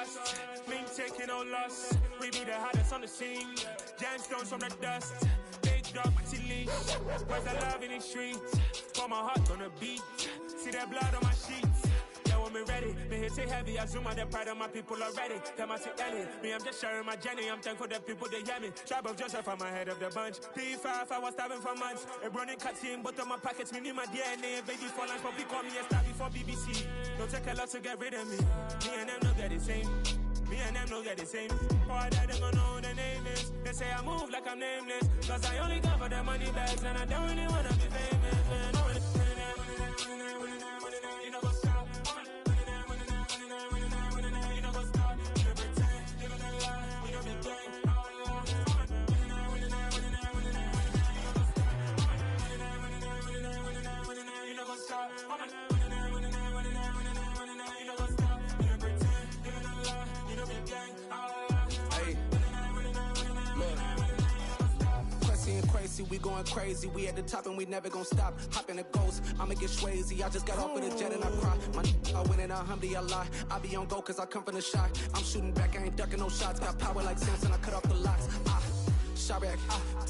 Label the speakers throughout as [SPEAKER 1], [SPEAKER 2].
[SPEAKER 1] trust. Mean taking no loss. We be the hottest on the scene. Gemstones from the dust. Big dog, my leash. Where's the love in the streets? Pour my heart on the beat. See that blood on my sheets. Yeah, when me ready, me hit it heavy. I zoom out the pride of my people already. Them I say Ellie. Me, I'm just sharing my journey. I'm thankful that people they hear me. Tribe of Joseph, I'm ahead of the bunch. P5, I was starving for months. A running cutscene, but on my pockets, me need my DNA. Baby for lunch, but we call me a star before BBC. Don't take a lot to get rid of me. Me and them no get the same. Me and them no get the same. Boy, that they gonna know who the name is. They say I move like I'm nameless. Cause I only go for the money bags. And I don't really wanna be famous, man. You know what's up? You know what's up? You pretend, living a lie. You know the game. You know what's up?
[SPEAKER 2] Crazy, we going crazy. We at the top and we never gonna stop. Hop in the ghost, I'ma get swayzy. I just got off with a jet and I cry. My I win in a alhamdulillah. I be on go cause I come from the shot. I'm shooting back, I ain't ducking no shots. Got power like Samson, I cut off the locks. Sharek,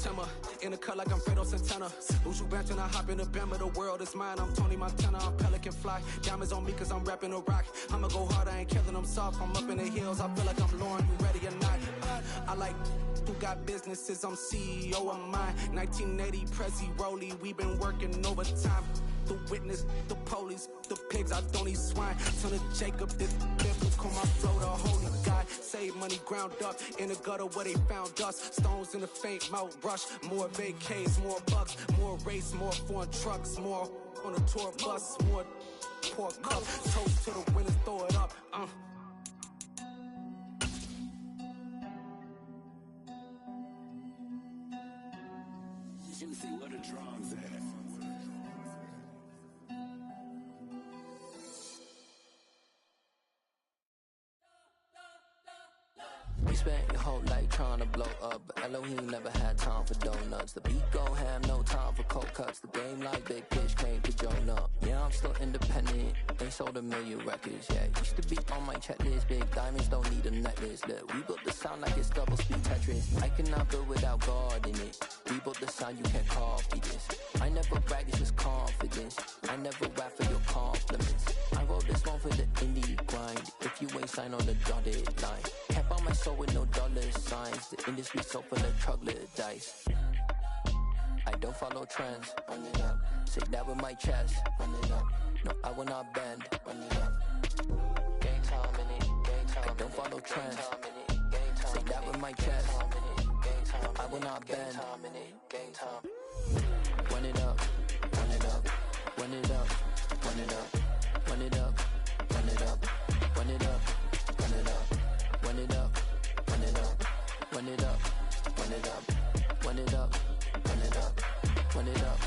[SPEAKER 2] Timmer, in the cut like I'm Fredo Santana. Uju Banton, I hop in the Bama, the world is mine. I'm Tony Montana, I'm Pelican Fly. Diamonds on me cause I'm rapping a rock. I'ma go hard, I ain't killing them soft. I'm up in the hills, I feel like I'm Lauren, you ready or not? I like who got businesses, I'm CEO of mine. 1980 Prezi Rolly, we been working overtime. The witness, the police, the pigs, I don't eat swine. Son of Jacob, this biblical, my flow, the holy God. Save money ground up in the gutter where they found us. Stones in the faint mouth rush. More vacays, more bucks, more race, more foreign trucks, more on a tour bus, more pork cup. Toast to the winners, throw it up.
[SPEAKER 3] Juicy, where the drums at?
[SPEAKER 4] We spent your whole life trying to blow up, but Elohim never had time for donuts. The beat go ham, no time for cold cuts. The game like Big Pitch came to Jonah. Yeah, I'm still independent, ain't sold a million records yet. Used to be on my checklist, big diamonds don't need a necklace. Look, we built the sound like it's double speed Tetris. I cannot build without God in it. We built the sound, you can't copy this. I never brag, it's just confidence. I never rap for your compliments. I wrote this one for the indie grind. If you ain't signed on the dotted line, can't buy my soul with no dollar signs. The industry so full of troglodytes. I don't follow trends. Run it up. Say that with my chest. Run it up. No, I will not bend. Run it up. Game time in it. Game time. I don't follow trends. Say that with my chest. No, I will not bend. Game time. Run it up. Run it up. Run it up. Run it up. Run it up. Run it up. Run it up. Run it up. Run it up. Run it up. Run it up. Run it up. Run it up. Run it up. Run it up.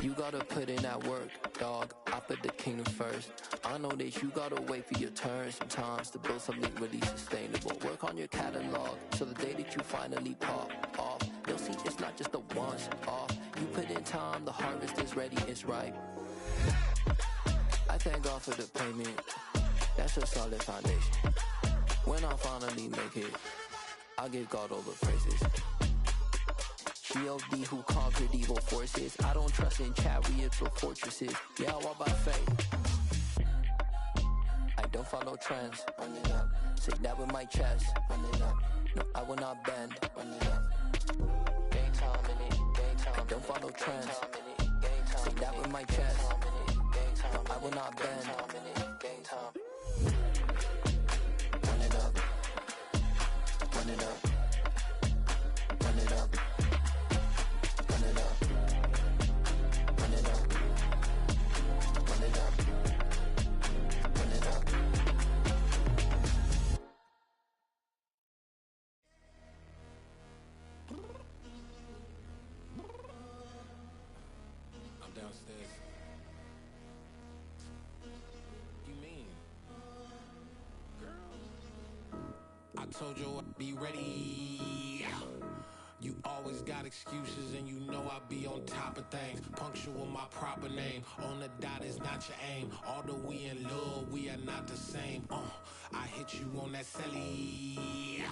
[SPEAKER 4] You gotta put in that work, dog. I put the kingdom first. I know that you gotta wait for your turn sometimes to build something really sustainable. Work on your catalog so the day that you finally pop off, you'll see it's not just a once off. You put in time, the harvest is ready, it's ripe. I thank God for the payment. That's a solid foundation. When I finally make it, I'll give God all the praises. G.O.D. who conquered evil forces. I don't trust in chariots or fortresses. Yeah, I walk by faith. I don't follow trends. Run it up. Say that with my chest. Run it up. No, I will not bend. Run it up. Game time in it. Game time. I don't follow trends. Say that with my chest. No, I will not bend. Game time. Run it up. Run it up. Run it up. Run it up. Run it up. Run it up. Run it up.
[SPEAKER 3] I'm downstairs. You mean? Girl, I told you I'd be ready. You always
[SPEAKER 5] got excuses and you know I be on top of things. Punctual my proper name. On the dot is not your aim. Although we in love, we are not the same. I hit you on that celly.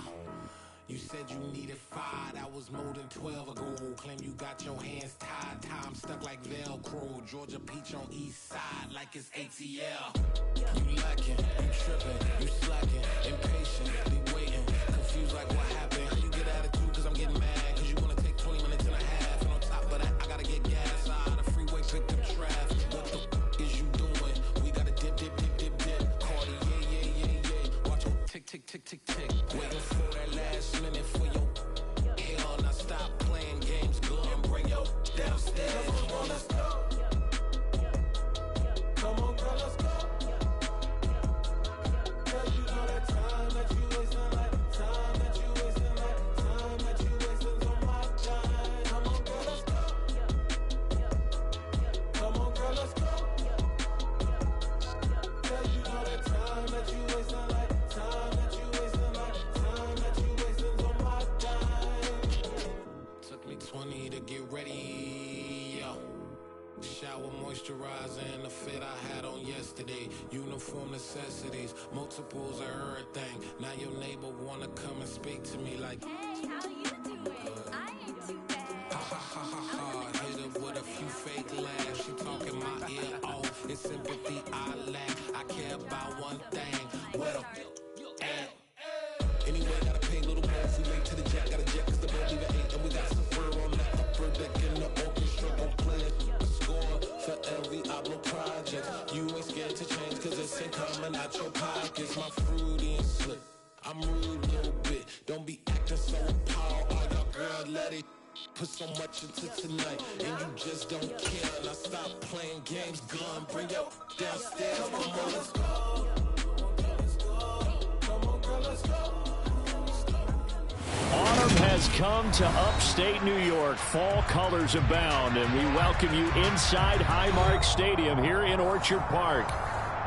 [SPEAKER 5] You said you needed 5, that was more than 12 ago. Claim you got your hands tied, time stuck like Velcro. Georgia Peach on east side like it's ATL. You lacking, you tripping, you slacking, impatient, be waiting, confused like what happened. You get attitude cause I'm getting mad, cause you wanna take 20 minutes and a half. And on top of that, I gotta get gas out of the freeway, pick up traffic. What the is you doing? We gotta dip. Cardi, yeah. Watch your tick. Waiting for that last minute for your hell. Now stop playing games, go and bring your downstairs. Come on, let's go. Come on, girl, let's go. Girl, you know that time that you wasting, like time that you wasting, like time that you wasting on my time. Come on, girl, let's go. Come on, girl, let's go. Girl, you know that time that you wasting, like time that you wasting, like time that you wasting on my time. Took me 20 to get ready, yo. Shower, moisturizer, and the fit I had on yesterday. Uniform necessities, multiples of everything. Now your neighbor wanna come and speak to me like,
[SPEAKER 6] hey, how you doing? I ain't too bad.
[SPEAKER 5] ha. Hit her with a few fake laughs. She talking my ear off. It's sympathy I lack. I care about one thing. Where the at? Anyway, gotta pay a little more if we late to the jet. Got a jet cause the boat leave at 8. And we got some fur on the upper deck in the orchestra. Gon' play a score for every Ablo project. You ain't scared to change cause it's ain't coming out your pockets. My fruity and slick. I'm rude a little bit. Don't be acting so appalled. All y'all girl, let it put so much into tonight. And you just don't care. Now stop playing games, gun. Bring your downstairs. Come on, let's go. Come on, girl, let's go.
[SPEAKER 7] Autumn has come to upstate New York. Fall colors abound, and we welcome you inside Highmark Stadium here in Orchard Park.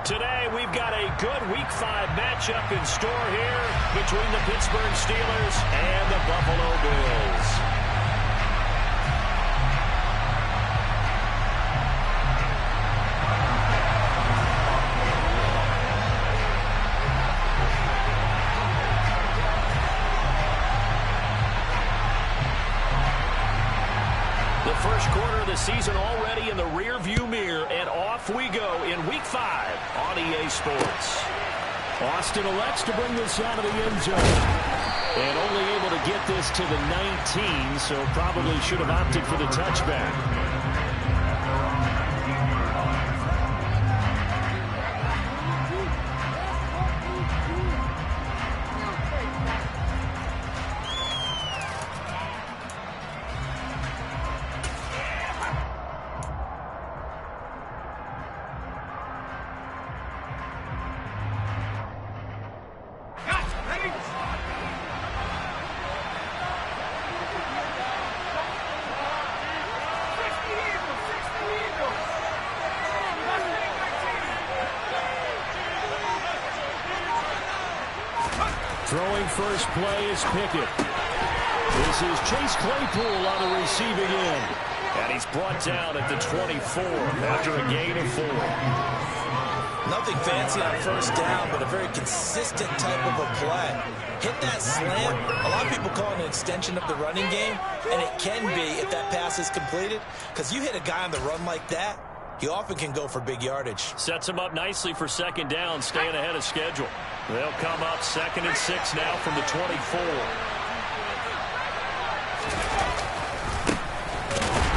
[SPEAKER 7] Today, we've got a good Week 5 matchup in store here between the Pittsburgh Steelers and the Buffalo Bills. First quarter of the season already in the rear-view mirror, and off we go in Week 5 on EA Sports. Austin elects to bring this out of the end zone. And only able to get this to the 19, so probably should have opted for the touchback. Throwing first play is Pickett. This is Chase Claypool on the receiving end. And he's brought down at the 24 after a gain of 4.
[SPEAKER 8] Nothing fancy on first down, but a very consistent type of a play. Hit that slant. A lot of people call it an extension of the running game, and it can be if that pass is completed, because you hit a guy on the run like that, he often can go for big yardage.
[SPEAKER 7] Sets him up nicely for second down, staying ahead of schedule. They'll come up 2nd and 6 now from the 24.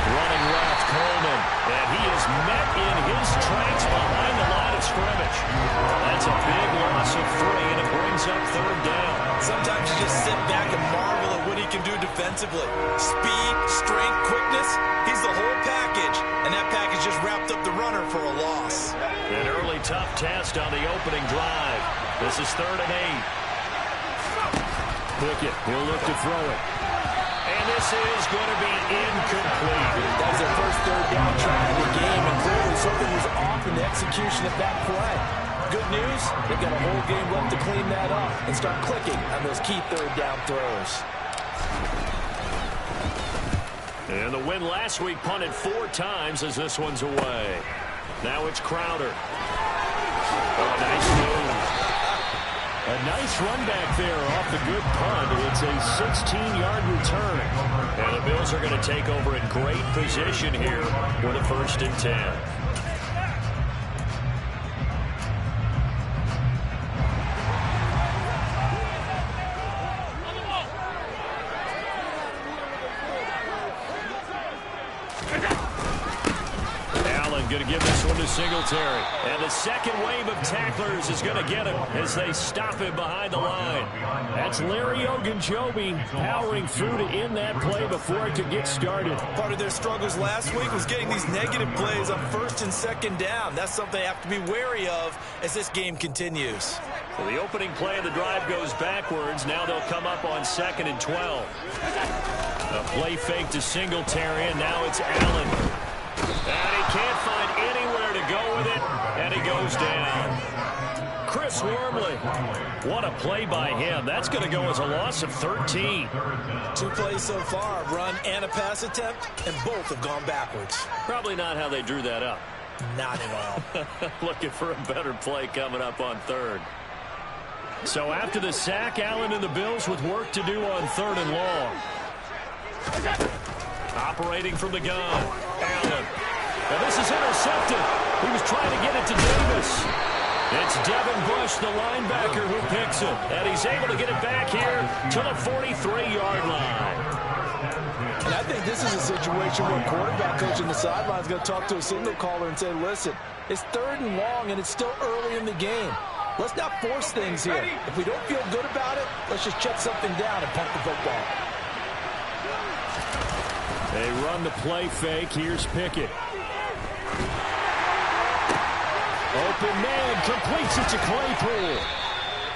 [SPEAKER 7] Running left, Coleman. And he is met in his tracks behind the line of scrimmage. That's a big loss of 3, and it brings up 3rd down.
[SPEAKER 8] Sometimes you just sit back and marvel at what he can do defensively. Speed, strength, quickness, he's the whole package. And that package just wrapped up the runner for a loss.
[SPEAKER 7] An early tough test on the opening drive. This is 3rd and 8. Pickett, he'll look to throw it. And this is going to be incomplete.
[SPEAKER 8] That was their first 3rd down try of the game, and clearly something was off in the execution of that play. Good news, they've got a whole game left to clean that up and start clicking on those key 3rd down throws.
[SPEAKER 7] And the win last week punted 4 times as this one's away. Now it's Crowder. Oh, nice move. A nice run back there off the good punt. It's a 16-yard return. And the Bills are going to take over in great position here with a 1st and 10. Going to give this one to Singletary. And the second wave of tacklers is going to get him as they stop him behind the line. That's Larry Ogunjobi powering through to end that play before it could get started.
[SPEAKER 8] Part of their struggles last week was getting these negative plays on 1st and 2nd down. That's something they have to be wary of as this game continues.
[SPEAKER 7] So the opening play of the drive goes backwards. Now they'll come up on 2nd and 12. A play fake to Singletary, and now it's Allen. And he can't find anywhere to go with it, and he goes down. Chris Wormley, what a play by him. That's going to go as a loss of 13.
[SPEAKER 8] 2 plays so far, run and a pass attempt, and both have gone backwards.
[SPEAKER 7] Probably not how they drew that up.
[SPEAKER 8] Not at all.
[SPEAKER 7] Looking for a better play coming up on 3rd. So after the sack, Allen and the Bills with work to do on 3rd and long. Operating from the gun, Allen. Now this is intercepted. He was trying to get it to Davis. It's Devin Bush, the linebacker, who picks it. And he's able to get it back here to the 43-yard line.
[SPEAKER 9] And I think this is a situation where a quarterback coach on the sideline is going to talk to a signal caller and say, listen, it's 3rd and long, and it's still early in the game. Let's not force things here. If we don't feel good about it, let's just check something down and punt the football.
[SPEAKER 7] They run the play fake. Here's Pickett. Open man, completes it to Claypool.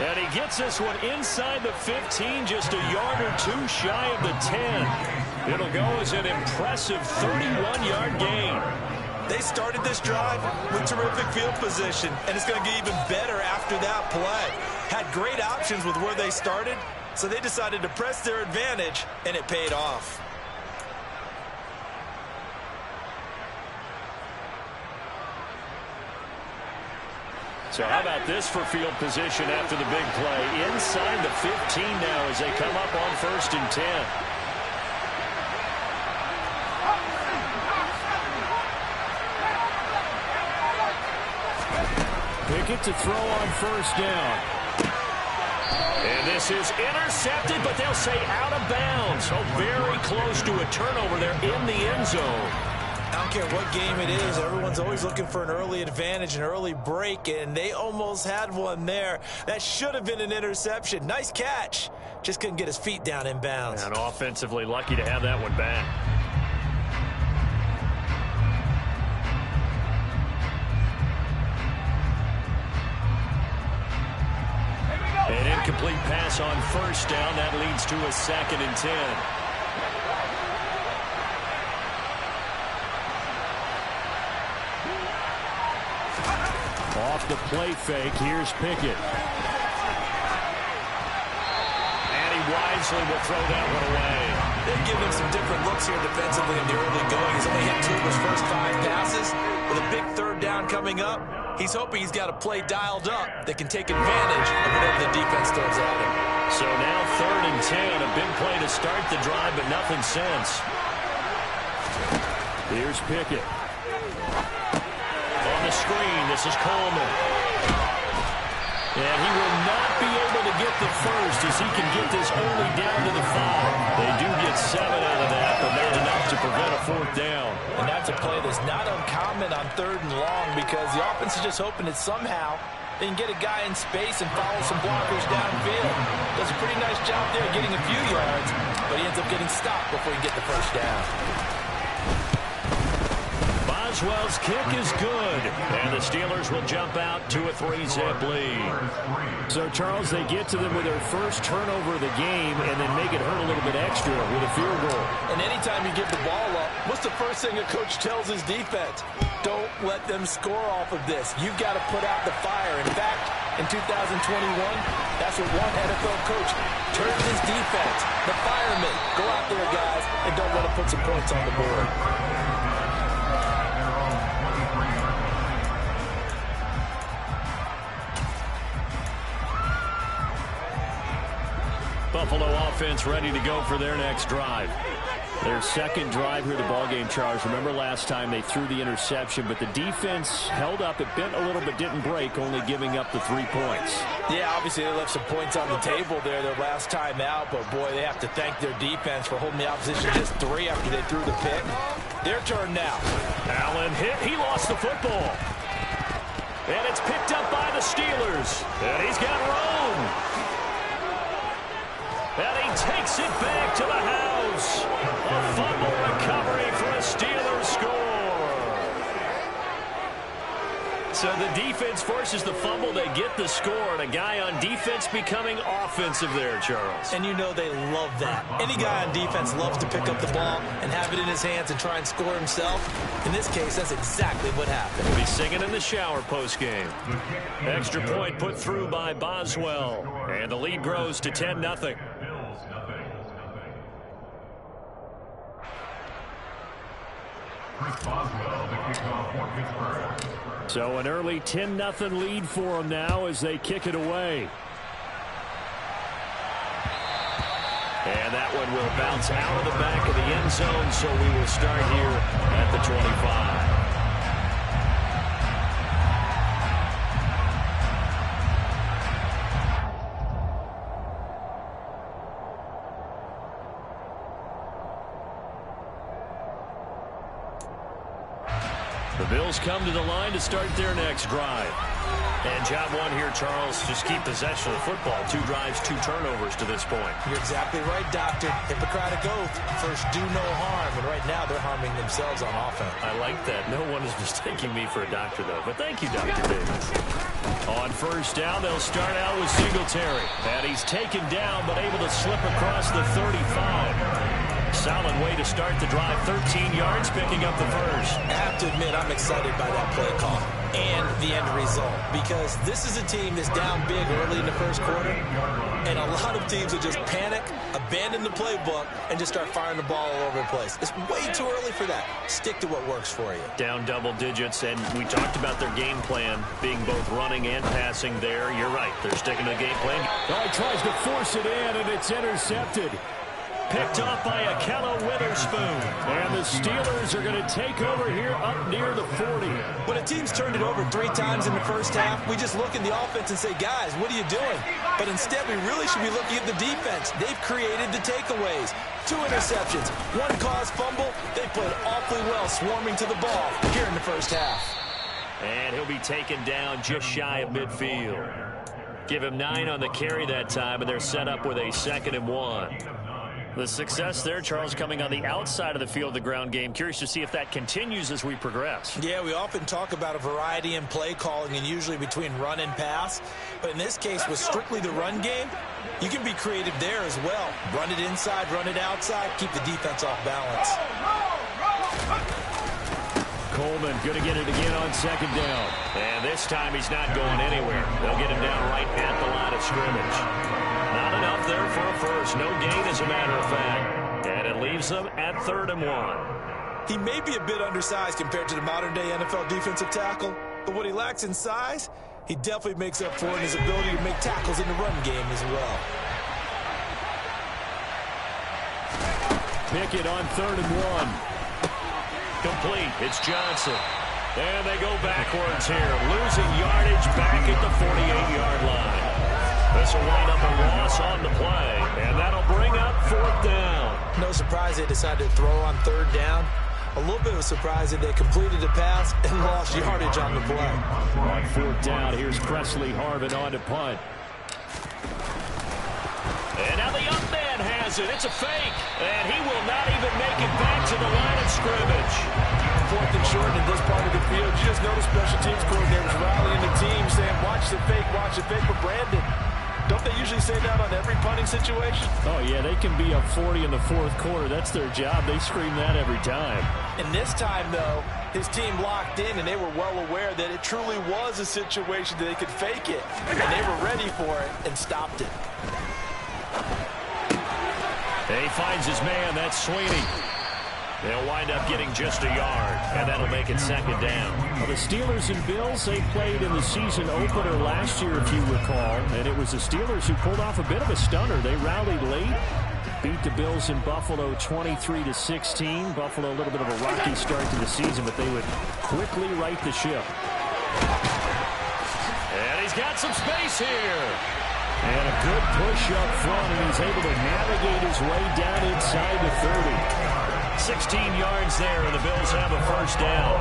[SPEAKER 7] And he gets this one inside the 15, just a yard or 2 shy of the 10. It'll go as an impressive 31-yard gain.
[SPEAKER 8] They started this drive with terrific field position, and it's going to get even better after that play. Had great options with where they started, so they decided to press their advantage, and it paid off.
[SPEAKER 7] So how about this for field position after the big play? Inside the 15 now as they come up on 1st and 10. Pickett to throw on 1st down. And this is intercepted, but they'll say out of bounds. So very close to a turnover there in the end zone.
[SPEAKER 8] I don't care what game it is. Everyone's always looking for an early advantage, an early break, and they almost had one there. That should have been an interception. Nice catch. Just couldn't get his feet down in bounds.
[SPEAKER 7] And offensively lucky to have that one back. An incomplete pass on 1st down. That leads to a 2nd and 10. Off the play fake, here's Pickett. And he wisely will throw that one away.
[SPEAKER 8] They've given him some different looks here defensively in the early going. He's only hit 2 of his first 5 passes. With a big 3rd down coming up, he's hoping he's got a play dialed up that can take advantage of whatever the defense throws at him.
[SPEAKER 7] So now 3rd and 10, a big play to start the drive, but nothing since. Here's Pickett. On the screen, this is Coleman. And he will not be able to get the first as he can get this only down to the 5. They do get 7 out of that, but not enough to prevent a 4th down.
[SPEAKER 9] And that's a play that's not uncommon on 3rd and long because the offense is just hoping that somehow they can get a guy in space and follow some blockers downfield. Does a pretty nice job there getting a few yards, but he ends up getting stopped before he can get the first down.
[SPEAKER 7] Boswell's kick is good, and the Steelers will jump out to a 3-zip lead. So, Charles, they get to them with their first turnover of the game and then make it hurt a little bit extra with a field goal.
[SPEAKER 9] And anytime you give the ball up, what's the first thing a coach tells his defense? Don't let them score off of this. You've got to put out the fire. In fact, in 2021, that's what one NFL coach turned his defense, the firemen. Go out there, guys, and don't let them put some points on the board.
[SPEAKER 7] Buffalo offense ready to go for their next drive. Their second drive here, the ballgame, Charles. Remember last time they threw the interception, but the defense held up. It bent a little but didn't break, only giving up the 3 points.
[SPEAKER 9] Yeah, obviously they left some points on the table there their last time out, but boy, they have to thank their defense for holding the opposition just 3 after they threw the pick. Their turn now.
[SPEAKER 7] Allen hit. He lost the football. And it's picked up by the Steelers. And he's got room. And he takes it back to the house. A fumble recovery for a Steelers score. So the defense forces the fumble. They get the score. And a guy on defense becoming offensive there, Charles.
[SPEAKER 9] And you know they love that. Any guy on defense loves to pick up the ball and have it in his hands and try and score himself. In this case, that's exactly what happened.
[SPEAKER 7] He'll be singing in the shower postgame. Extra point put through by Boswell. And the lead grows to 10-0. So an early 10-0 lead for them now as they kick it away. And that one will bounce out of the back of the end zone, so we will start here at the 25. The Bills come to the line to start their next drive. And job one here, Charles, just keep possession of the football. 2 drives, 2 turnovers to this point.
[SPEAKER 9] You're exactly right, Doctor. Hippocratic oath. First, do no harm. And right now, they're harming themselves on offense.
[SPEAKER 7] I like that. No one is mistaking me for a doctor, though. But thank you, Dr. Davis. On first down, they'll start out with Singletary. And he's taken down, but able to slip across the 35. Solid way to start the drive. 13 yards, picking up the first.
[SPEAKER 9] I have to admit, I'm excited by that play call and the end result, because this is a team that's down big early in the first quarter, and a lot of teams will just panic, abandon the playbook, and just start firing the ball all over the place. It's way too early for that. Stick to what works for you.
[SPEAKER 7] Down double digits, and we talked about their game plan being both running and passing there. You're right. They're sticking to the game plan.
[SPEAKER 1] Oh, he tries to force it in, and it's intercepted.
[SPEAKER 7] Picked off by Ahkello Witherspoon.
[SPEAKER 1] And the Steelers are going to take over here up near the 40.
[SPEAKER 9] When a team's turned it over 3 times in the first half, we just look at the offense and say, guys, what are you doing? But instead, we really should be looking at the defense. They've created the takeaways. 2 interceptions, 1 caused fumble. They played awfully well swarming to the ball here in the first half.
[SPEAKER 7] And he'll be taken down just shy of midfield. Give him 9 on the carry that time, and they're set up with a 2nd and 1. The success there, Charles, coming on the outside of the field, the ground game. Curious to see if that continues as we progress.
[SPEAKER 9] Yeah, we often talk about a variety in play calling and usually between run and pass. But in this case, with strictly the run game, you can be creative there as well. Run it inside, run it outside, keep the defense off balance.
[SPEAKER 7] Coleman going to get it again on 2nd down. And this time he's not going anywhere. They'll get him down right at the line of scrimmage. Not enough there for a first. No gain, as a matter of fact. And it leaves them at 3rd and 1.
[SPEAKER 9] He may be a bit undersized compared to the modern-day NFL defensive tackle, but what he lacks in size, he definitely makes up for in his ability to make tackles in the run game as well.
[SPEAKER 7] Pickett on 3rd and 1. Complete. It's Johnson. And they go backwards here. Losing yardage back at the 48-yard line. This will wind up a loss on the play, and that'll bring up 4th down.
[SPEAKER 9] No surprise they decided to throw on 3rd down. A little bit of a surprise that they completed the pass and lost yardage on the play.
[SPEAKER 7] On 4th down, here's Presley Harvin on to punt. And now the young man has it. It's a fake, and he will not even make it back to the line of scrimmage.
[SPEAKER 9] 4th and short in this part of the field. You just notice special teams coordinators rallying the team saying, watch the fake for Brandon. Don't they usually say that on every punting situation?
[SPEAKER 7] Oh, yeah, they can be up 40 in the 4th quarter. That's their job. They scream that every time.
[SPEAKER 9] And this time, though, his team locked in, and they were well aware that it truly was a situation that they could fake it. And they were ready for it and stopped it.
[SPEAKER 7] He finds his man. That's Sweeney. They'll wind up getting just a yard, and that'll make it second down.
[SPEAKER 10] Well, the Steelers and Bills, they played in the season opener last year, if you recall, and it was the Steelers who pulled off a bit of a stunner. They rallied late, beat the Bills in Buffalo 23-16. Buffalo a little bit of a rocky start to the season, but they would quickly right the ship.
[SPEAKER 7] And he's got some space here.
[SPEAKER 10] And a good push up front, and he's able to navigate his way down inside the 30.
[SPEAKER 7] 16 yards there, and the Bills have a first down.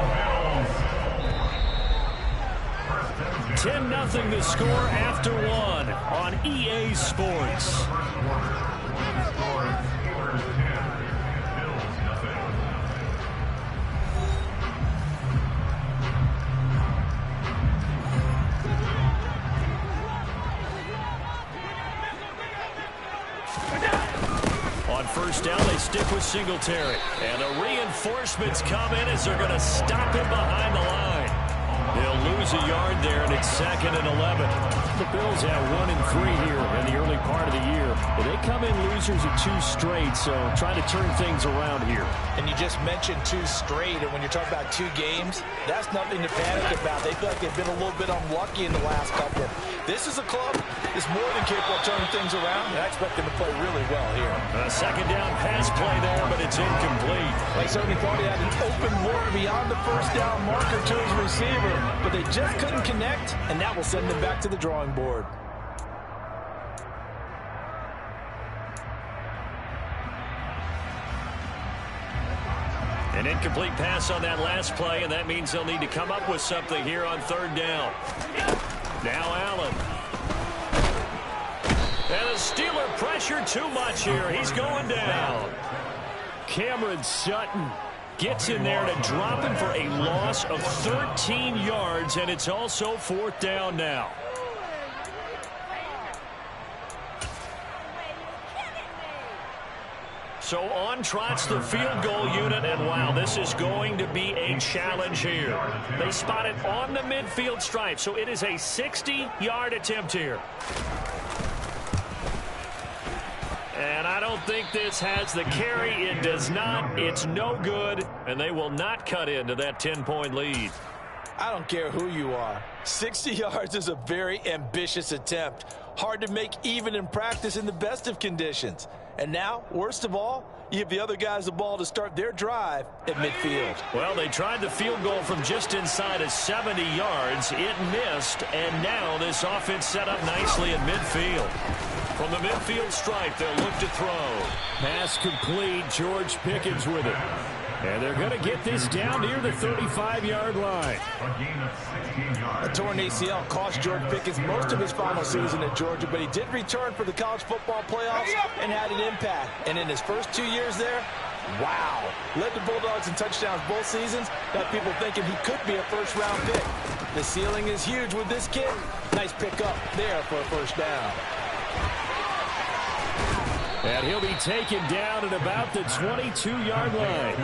[SPEAKER 7] 10-0 the score after one on EA Sports. On first down, they stick with Singletary. And the reinforcements come in as they're going to stop him behind the line. They'll lose a yard there, and it's 2nd and 11.
[SPEAKER 10] The Bills have 1-3 here in the early part of the year. They come in losers of 2 straight, so trying to turn things around here.
[SPEAKER 9] And you just mentioned 2 straight, and when you're talking about 2 games, that's nothing to panic about. They feel like they've been a little bit unlucky in the last couple. This is a club that's more than capable of turning things around, and I expect them to play really well here.
[SPEAKER 7] A second down pass play there, but it's incomplete.
[SPEAKER 9] They certainly thought he had an open look beyond the first down marker to his receiver, but they just couldn't connect, and that will send them back to the drawing board.
[SPEAKER 7] An incomplete pass on that last play, and that means they'll need to come up with something here on third down. Now Allen. And the Steeler pressure too much here. He's going down.
[SPEAKER 10] Cameron Sutton gets in there to drop him for a loss of 13 yards, and it's also 4th down now.
[SPEAKER 7] So on trots the field goal unit, and wow, this is going to be a challenge here. They spot it on the midfield stripe, so it is a 60-yard attempt here. And I don't think this has the carry. It does not. It's no good, and they will not cut into that 10-point lead.
[SPEAKER 9] I don't care who you are. 60 yards is a very ambitious attempt. Hard to make even in practice in the best of conditions. And now, worst of all, you give the other guys the ball to start their drive at midfield.
[SPEAKER 7] Well, they tried the field goal from just inside of 70 yards. It missed, and now this offense set up nicely at midfield. From the midfield stripe, they'll look to throw.
[SPEAKER 10] Pass complete. George Pickens with it. And they're going to get this down near the 35-yard line.
[SPEAKER 9] A torn ACL cost George Pickens most of his final season at Georgia, but he did return for the college football playoffs and had an impact. And in his first 2 years there, wow. Led the Bulldogs in touchdowns both seasons. Got people thinking he could be a first-round pick. The ceiling is huge with this kid. Nice pickup there for a first down.
[SPEAKER 10] And he'll be taken down at about the 22-yard line.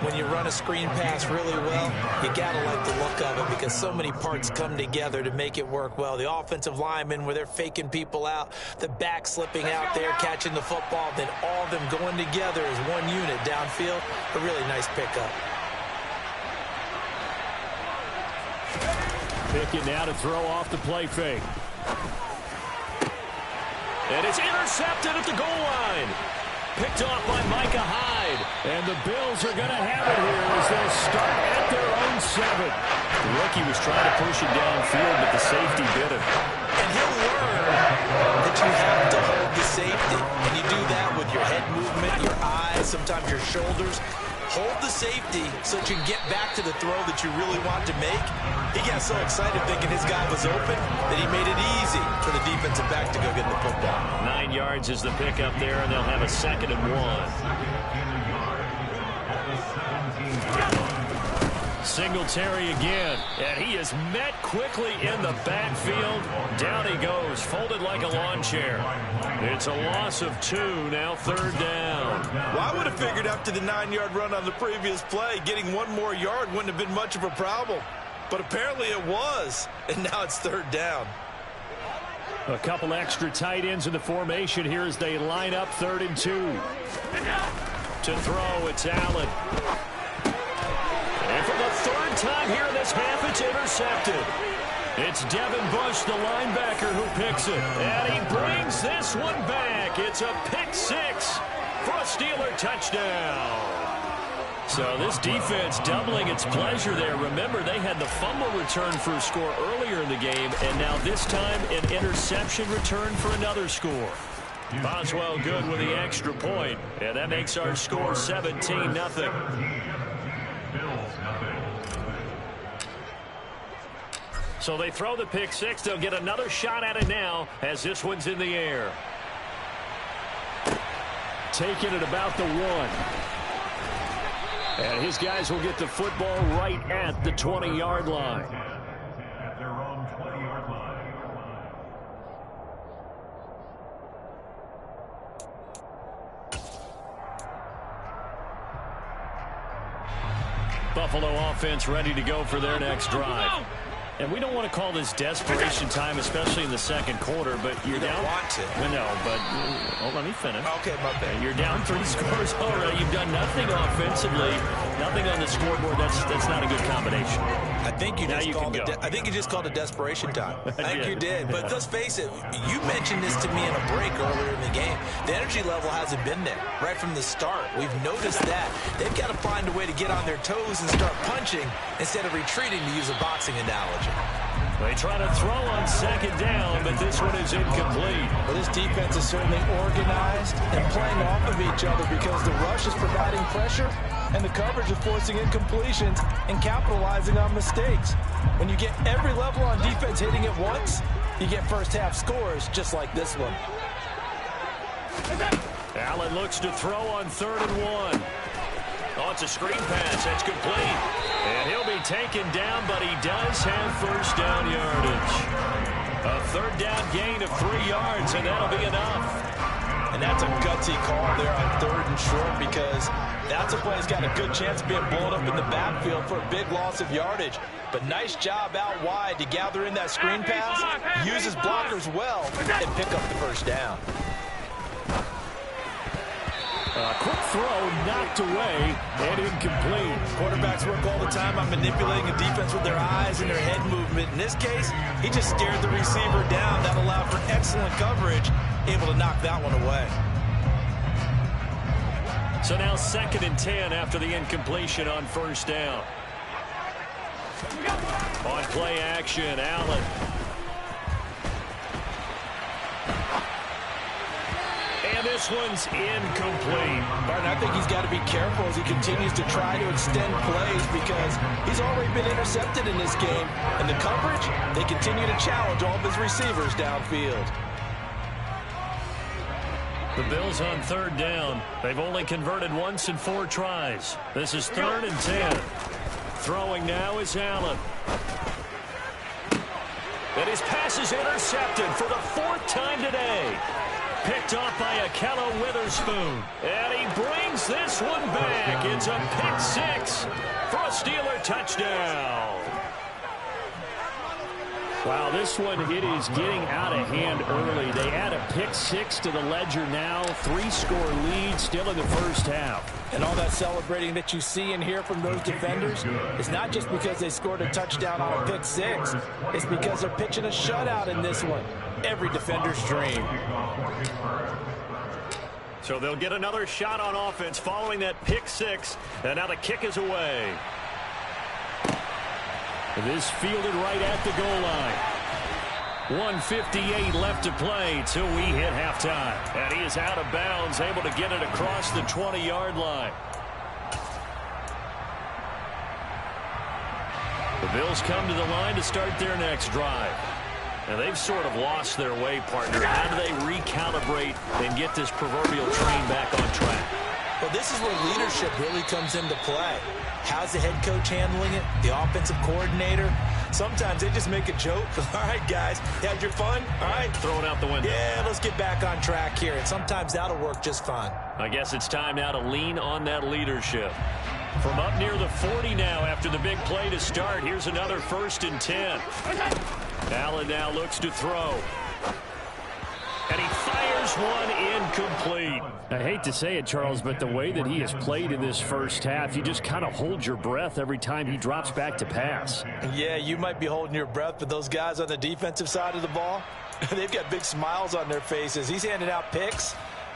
[SPEAKER 8] When you run a screen pass really well, you got to like the look of it because so many parts come together to make it work well. The offensive linemen, where they're faking people out, the back slipping out there, catching the football, then all of them going together as one unit downfield. A really nice pickup.
[SPEAKER 10] Pickett now to throw off the play fake.
[SPEAKER 7] And it's intercepted at the goal line. Picked off by Micah Hyde.
[SPEAKER 10] And the Bills are going to have it here as they'll start at their own 7.
[SPEAKER 7] The rookie was trying to push it downfield, but the safety did it.
[SPEAKER 8] And he'll learn that you have to hold the safety. And you do that with your head movement, your eyes, sometimes your shoulders. Hold the safety so that you can get back to the throw that you really want to make. He got so excited thinking his guy was open that he made it easy for the defensive back to go get the football.
[SPEAKER 7] 9 yards is the pickup there, and they'll have a 2nd and 1. Singletary again, and he is met quickly in the backfield. Down he goes, folded like a lawn chair. It's a loss of 2, now 3rd down.
[SPEAKER 9] Well, I would have figured after the 9-yard run on the previous play, getting 1 more yard wouldn't have been much of a problem. But apparently it was, and now it's 3rd down.
[SPEAKER 10] A couple extra tight ends in the formation here as they line up 3rd and 2. To throw, it's Allen. And for the 3rd time here in this half, it's intercepted. It's Devin Bush, the linebacker, who picks it. And he brings this one back. It's a pick 6 for a Steeler touchdown. So this defense doubling its pleasure there. Remember, they had the fumble return for a score earlier in the game, and now this time an interception return for another score. Boswell good with the extra point, and that makes our score 17-0. So they throw the pick 6. They'll get another shot at it now as this one's in the air. Taking it about the 1. And his guys will get the football right at the 20-yard line.
[SPEAKER 11] At their own 20-yard line.
[SPEAKER 10] Buffalo offense ready to go for their next drive. And we don't want to call this desperation time, especially in the second quarter, but you're down.
[SPEAKER 8] Want to.
[SPEAKER 10] No, but let me finish.
[SPEAKER 8] Okay, my bad.
[SPEAKER 10] You're down 3 scores already. You've done nothing offensively, nothing on the scoreboard. That's not a good combination.
[SPEAKER 8] I think you just called it desperation time. I think you did. But let's face it, you mentioned this to me in a break earlier in the game. The energy level hasn't been there right from the start. We've noticed that. They've got to find a way to get on their toes and start punching instead of retreating, to use a boxing analogy.
[SPEAKER 10] They try to throw on 2nd down, but this one is incomplete.
[SPEAKER 9] Well, this defense is certainly organized and playing off of each other because the rush is providing pressure and the coverage is forcing incompletions and capitalizing on mistakes. When you get every level on defense hitting it once, you get first half scores just like this one.
[SPEAKER 10] Allen looks to throw on 3rd and 1. Oh, it's a screen pass. That's complete. And he'll be taken down, but he does have first down yardage. A 3rd down gain of 3 yards, and that'll be enough.
[SPEAKER 9] And that's a gutsy call there on 3rd and short because that's a play that's got a good chance of being blown up in the backfield for a big loss of yardage. But nice job out wide to gather in that screen pass, use his blockers well, and pick up the first down.
[SPEAKER 10] Quick throw, knocked away, and incomplete.
[SPEAKER 9] Quarterbacks work all the time on manipulating a defense with their eyes and their head movement. In this case, he just stared the receiver down. That allowed for excellent coverage, able to knock that one away.
[SPEAKER 10] So now 2nd and 10 after the incompletion on 1st down. On play action, Allen. And this one's incomplete.
[SPEAKER 9] Martin, I think he's got to be careful as he continues to try to extend plays because he's already been intercepted in this game. And the coverage, they continue to challenge all of his receivers downfield.
[SPEAKER 10] The Bills on 3rd down. They've only converted once in 4 tries. This is 3rd and 10. Throwing now is Allen. And his pass is intercepted for the 4th time today. Picked off by Ahkello Witherspoon. And he brings this one back. It's a pick 6 for a Steeler touchdown. Wow, this one, it is getting out of hand early. They add a pick 6 to the ledger now. 3-score lead still in the first half.
[SPEAKER 9] And all that celebrating that you see and hear from those defenders is not just because they scored a touchdown on a pick 6. It's because they're pitching a shutout in this one. Every defender's dream.
[SPEAKER 10] So they'll get another shot on offense following that pick 6. And now the kick is away. This fielded right at the goal line. 1:58 left to play till we hit halftime. And he is out of bounds, able to get it across the 20-yard line. The Bills come to the line to start their next drive. And they've sort of lost their way, partner. How do they recalibrate and get this proverbial train back on track?
[SPEAKER 8] Well, this is where leadership really comes into play. How's the head coach handling it? The offensive coordinator? Sometimes they just make a joke. All right, guys, you had your fun? All right.
[SPEAKER 10] Throw it out the window.
[SPEAKER 8] Yeah, let's get back on track here. And sometimes that'll work just fine.
[SPEAKER 10] I guess it's time now to lean on that leadership. From up near the 40 now after the big play to start, here's another 1st and 10. Allen now looks to throw.
[SPEAKER 7] And he fires one incomplete.
[SPEAKER 10] I hate to say it, Charles, but the way that he has played in this first half, you just kind of hold your breath every time he drops back to pass.
[SPEAKER 9] Yeah, you might be holding your breath, but those guys on the defensive side of the ball, they've got big smiles on their faces. He's handing out picks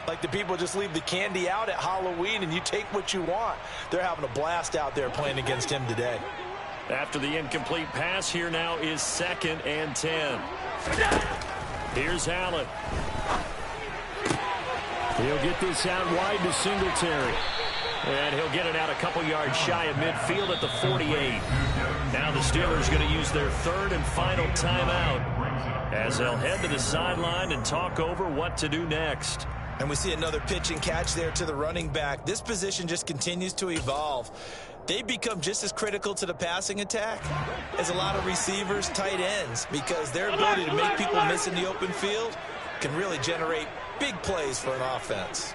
[SPEAKER 9] like the people just leave the candy out at Halloween and you take what you want. They're having a blast out there playing against him today.
[SPEAKER 7] After the incomplete pass, here now is 2nd and 10. Here's Allen.
[SPEAKER 10] He'll get this out wide to Singletary.
[SPEAKER 7] And he'll get it out a couple yards shy of midfield at the 48. Now the Steelers going to use their 3rd and final timeout as they'll head to the sideline and talk over what to do next.
[SPEAKER 8] And we see another pitch and catch there to the running back. This position just continues to evolve. They become just as critical to the passing attack as a lot of receivers, tight ends, because their ability to make people miss in the open field can really generate big plays for an offense.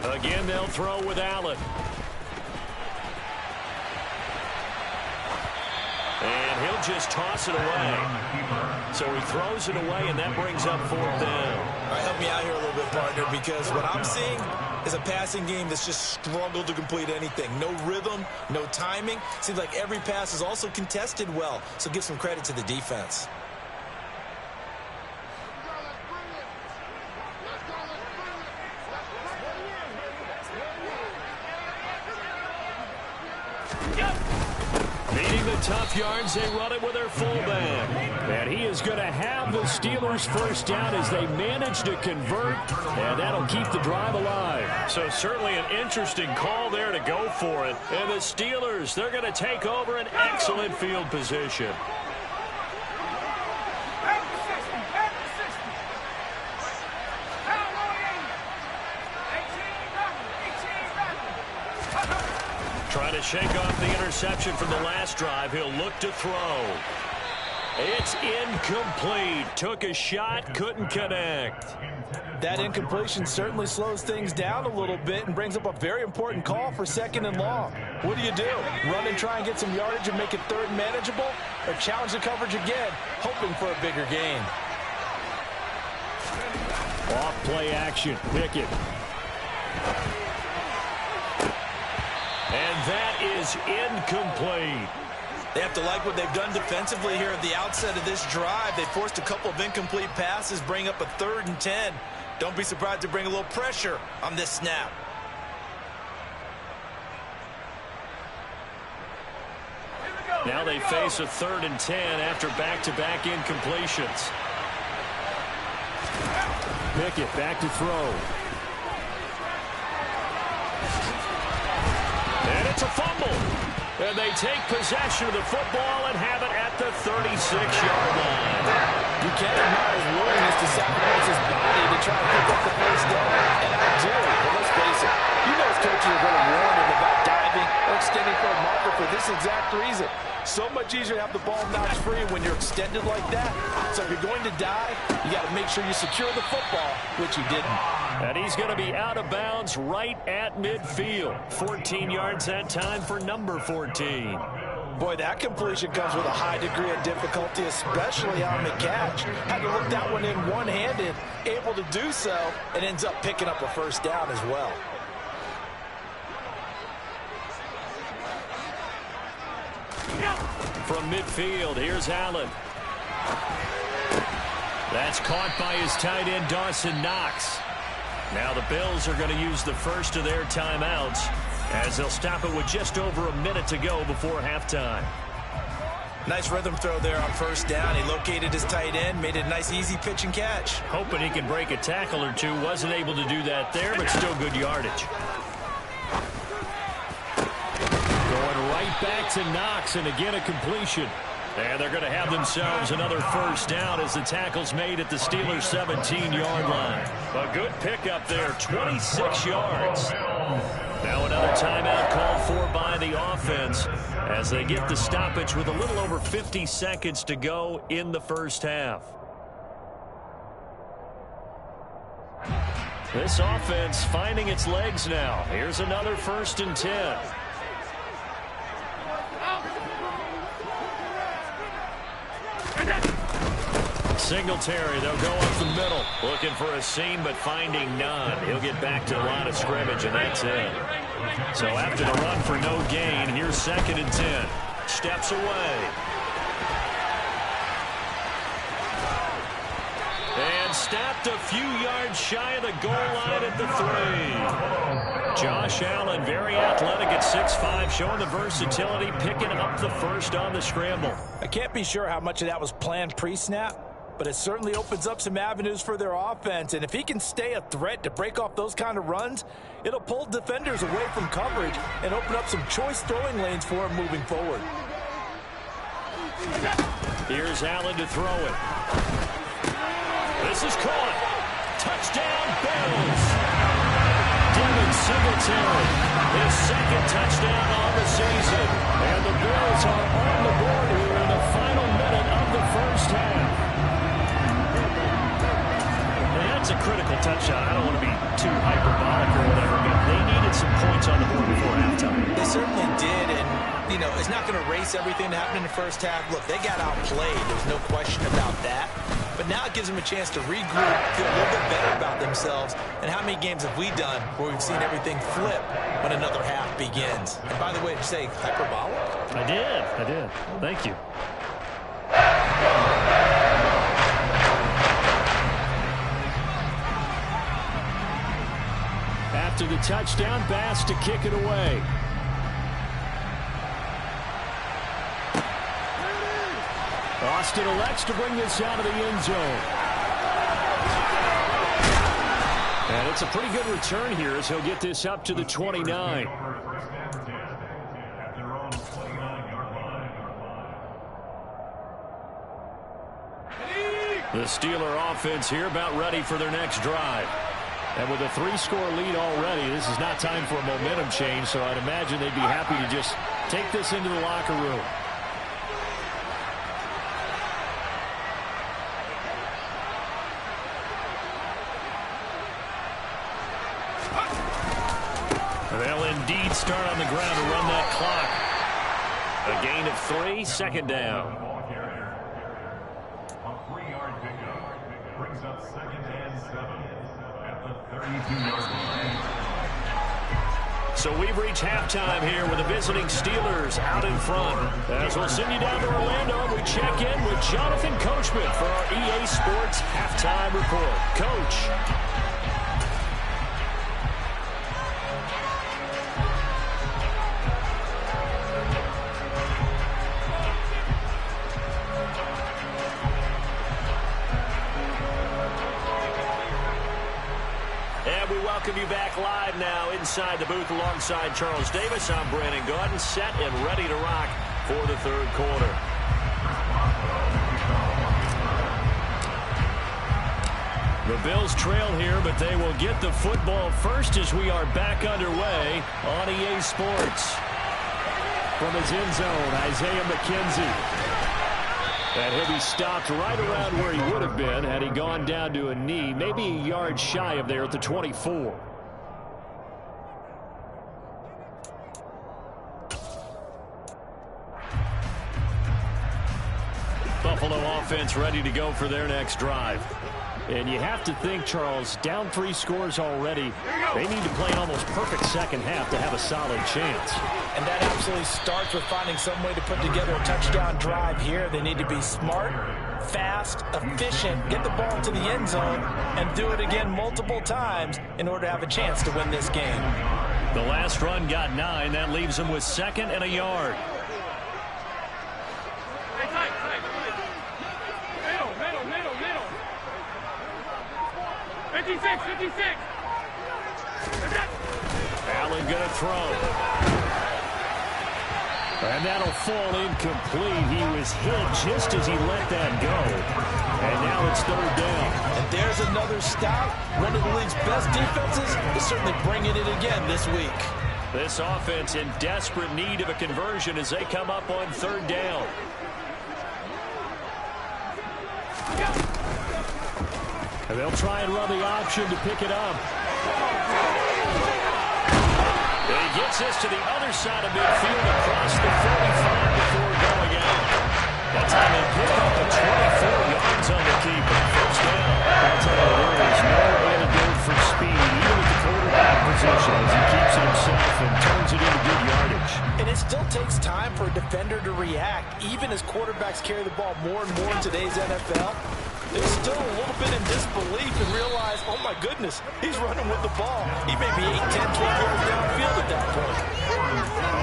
[SPEAKER 7] Again, they'll throw with Allen. And he'll just toss it away. So he throws it away, and that brings up 4th down.
[SPEAKER 8] All right, help me out here a little bit, partner, because what I'm seeing is a passing game that's just struggled to complete anything. No rhythm, no timing. Seems like every pass is also contested well, so give some credit to the defense.
[SPEAKER 7] Needing the tough yards, they run it with their fullback.
[SPEAKER 10] And he is going to have the Steelers first down as they manage to convert, and that'll keep the drive alive.
[SPEAKER 7] So certainly an interesting call there to go for it. And the Steelers, they're going to take over an excellent field position. Trying to shake off the interception from the last drive. He'll look to throw. It's incomplete. Took a shot, couldn't connect.
[SPEAKER 9] That incompletion certainly slows things down a little bit and brings up a very important call for 2nd and long. What do? Run and try and get some yardage and make it 3rd manageable? Or challenge the coverage again, hoping for a bigger gain?
[SPEAKER 10] Off play action. Pickett.
[SPEAKER 7] And that is incomplete.
[SPEAKER 8] They have to like what they've done defensively here at the outset of this drive. They forced a couple of incomplete passes, bring up a 3rd and 10. Don't be surprised to bring a little pressure on this snap.
[SPEAKER 7] Now they face a 3rd and 10 after back-to-back incompletions.
[SPEAKER 10] Pickett back to throw.
[SPEAKER 7] And it's a fumble. And they take possession of the football and have it at the 36-yard line.
[SPEAKER 9] You can't deny his willingness to sacrifice his body to try to pick up the first down. And I do, but let's face it, you know his coaches are going to warn him about diving or extending for a marker for this exact reason. So much easier to have the ball notch free when you're extended like that. So if you're going to dive, you got to make sure you secure the football, which he didn't.
[SPEAKER 7] And he's going to be out of bounds right at midfield. 14 yards that time for number 14.
[SPEAKER 9] Boy, that completion comes with a high degree of difficulty, especially on the catch. Had to look that one in one-handed, able to do so, and ends up picking up a first down as well.
[SPEAKER 7] From midfield, here's Allen. That's caught by his tight end, Dawson Knox. Now the Bills are going to use the first of their timeouts as they'll stop it with just over a minute to go before halftime.
[SPEAKER 8] Nice rhythm throw there on first down. He located his tight end, made it a nice easy pitch and catch.
[SPEAKER 7] Hoping he can break a tackle or two. Wasn't able to do that there, but still good yardage. Going right back to Knox, and again a completion. And they're going to have themselves another first down as the tackle's made at the Steelers' 17-yard line. A good pickup there, 26 yards. Now another timeout called for by the offense as they get the stoppage with a little over 50 seconds to go in the first half. This offense finding its legs now. Here's another 1st and 10. Singletary, they'll go up the middle. Looking for a seam, but finding none. He'll get back to the line of scrimmage, and that's it. So after the run for no gain, here's 2nd and 10. Steps away. And stopped a few yards shy of the goal line at the 3. Josh Allen, very athletic at 6'5", showing the versatility, picking up the first on the scramble.
[SPEAKER 9] I can't be sure how much of that was planned pre-snap, but it certainly opens up some avenues for their offense. And if he can stay a threat to break off those kind of runs, it'll pull defenders away from coverage and open up some choice throwing lanes for him moving forward.
[SPEAKER 7] Here's Allen to throw it. This is caught. Touchdown, Bills. Devin Singletary, his 2nd touchdown on the season. And the Bills are on the board here in the final minute of the first half. And that's a critical touchdown. I don't want to be too hyperbolic or whatever, but they needed some points on the board before halftime.
[SPEAKER 8] They certainly did, and you know, it's not going to erase everything that happened in the first half. Look, they got outplayed. There's no question about that. But now it gives them a chance to regroup, feel a little bit better about themselves. And how many games have we done where we've seen everything flip when another half begins? And by the way, did you say hyperbolic?
[SPEAKER 10] I did. Well, thank you. After the touchdown, Bass to kick it away. Austin elects to bring this out of the end zone. And it's a pretty good return here as he'll get this up to the 29. The Steeler offense here about ready for their next drive. And with a 3-score lead already, this is not time for a momentum change, so I'd imagine they'd be happy to just take this into the locker room. They'll indeed start on the ground to run that clock. A gain of 3, 2nd down.
[SPEAKER 11] A 3-yard pickup brings up 2nd and 7 at the 32-yard line.
[SPEAKER 7] So we've reached halftime here with the visiting Steelers out in front. As we'll send you down to Orlando, and we check in with Jonathan Coachman for our EA Sports Halftime Report. Coach. Welcome you back live now inside the booth alongside Charles Davis. I'm Brandon Gaudin, set and ready to rock for the 3rd quarter. The Bills trail here, but they will get the football first as we are back underway on EA Sports.
[SPEAKER 10] From his end zone, Isaiah McKenzie. And he'll be stopped right around where he would have been had he gone down to a knee, maybe a yard shy of there at the 24. Buffalo offense ready to go for their next drive. And you have to think, Charles, down 3 scores already, they need to play an almost perfect second half to have a solid chance.
[SPEAKER 9] And that absolutely starts with finding some way to put together a touchdown drive here. They need to be smart, fast, efficient, get the ball into the end zone, and do it again multiple times in order to have a chance to win this game.
[SPEAKER 7] The last run got 9. That leaves them with 2nd and a yard. Allen gonna throw.
[SPEAKER 10] And that'll fall incomplete. He was hit just as he let that go. And now it's 3rd down.
[SPEAKER 9] And there's another stop. One of the league's best defenses is certainly bringing it again this week.
[SPEAKER 7] This offense in desperate need of a conversion as they come up on 3rd down.
[SPEAKER 10] And they'll try and run the option to pick it up.
[SPEAKER 7] And he gets this to the other side of midfield across the 45 before going out. That's how they pick up the 24 yards on the keeper.
[SPEAKER 9] seeing as quarterbacks carry the ball more and more in today's NFL, they're still a little bit in disbelief and realize, oh my goodness, he's running with the ball. He may be 8, 10, 12 yards downfield at that point.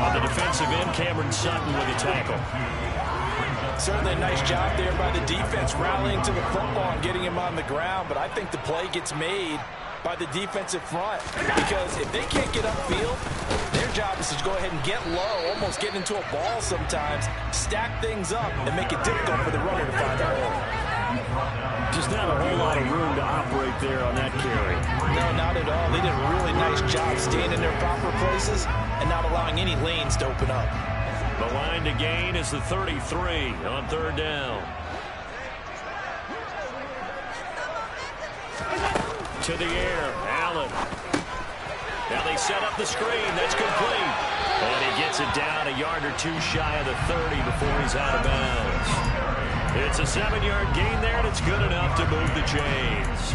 [SPEAKER 10] On the defensive end, Cameron Sutton with a tackle.
[SPEAKER 9] Certainly a nice job there by the defense rallying to the football and getting him on the ground, but I think the play gets made by the defensive front, because if they can't get upfield, their job is to go ahead and get low, almost get into a ball sometimes, stack things up, and make it difficult for the runner to find a hole.
[SPEAKER 10] Just not a whole lot of room to operate there on that carry.
[SPEAKER 9] No, not at all. They did a really nice job staying in their proper places and not allowing any lanes to open up.
[SPEAKER 10] The line to gain is the 33 on third down. To the air, Allen. Now they set up the screen. That's complete. And he gets it down a yard or two shy of the 30 before he's out of bounds. It's a 7-yard gain there, and it's good enough to move the chains.